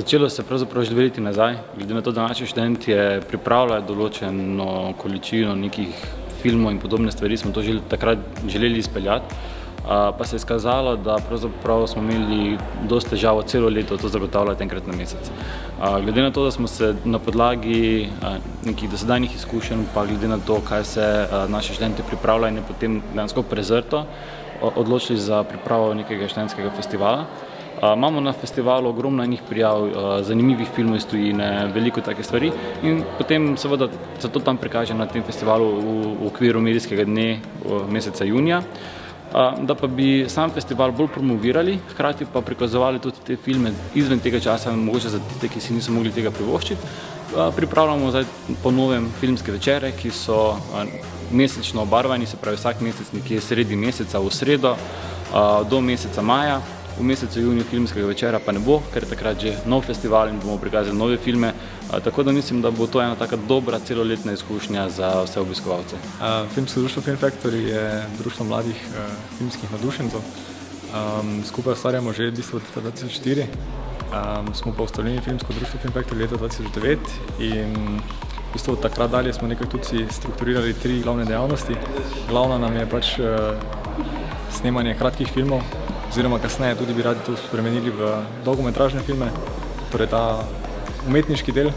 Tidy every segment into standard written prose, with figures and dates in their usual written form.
Začelo se pravzaprav že 2 leti nazaj, glede na to, da naši študentje pripravljajo določeno količino nekih filmov in podobne stvari, smo to takrat želeli izpeljati, pa se je izkazalo, da pravzaprav smo imeli dosti težavo celo leto to zagotavljati enkrat na mesec. Glede na to, da smo se na podlagi nekih dosedanjih izkušenj, pa glede na to, kaj se naši študenti pripravljajo in je potem dejansko prezrto, odločili za pripravo nekega študentskega festivala. Imamo na festivalu ogromno enih prijav, zanimivih filmov iz tujine, veliko takih stvari in potem seveda se to tam prikaže na tem festivalu v okviru medijskega dne meseca junija. Da pa bi sam festival bolj promovirali, hkrati pa prikazovali tudi te filme izven tega časa, mogoče za tiste, ki si niso mogli tega privoščiti. Pripravljamo zdaj po novem filmske večere, ki so mesečno obarvani, se pravi vsak mesec nekje sredi meseca v sredo do meseca maja. V mesecu juniju filmskega večera pa ne bo, ker je takrat že nov festival in bomo prikazali nove filme, tako da mislim, da bo to ena taka dobra celoletna izkušnja za vse obiskovalce. Filmsko društvo Film Factory je društvo mladih filmskih navdušencev. Skupaj ustvarjamo že v bistvu od leta 2004. Smo pa ustanovili filmsko društvo Film Factory leta 2009 in v bistvu od takrat dalje smo nekaj tudi strukturirali 3 glavne dejavnosti. Glavna nam je pač snemanje kratkih filmov, oziroma kasneje tudi bi radi to spremenili v dolgometražne filme, torej ta umetniški del.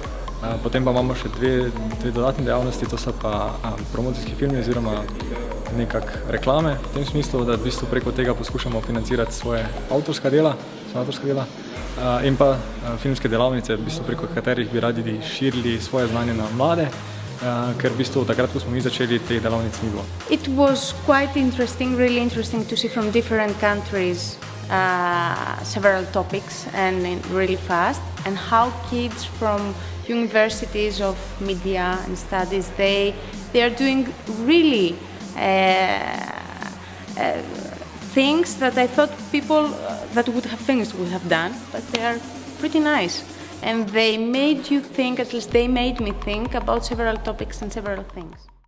Potem pa imamo še dve dodatne dejavnosti, to so pa promocijski filmi oziroma nekak reklame, v tem smislu, da v bistvu preko tega poskušamo financirati svoje avtorska dela in pa filmske delavnice, v bistvu preko katerih bi radi širili svoje znanje na mlade, ker v bistvu takrat, ko smo mi začeli, teh delavnic ni bilo. It was quite interesting, really interesting to see from different countries several topics and really fast, and how kids from universities of media and studies, they are doing really things that I thought people that would have finished would have done, but they are pretty nice. And they made you think, at least they made me think about several topics and several things.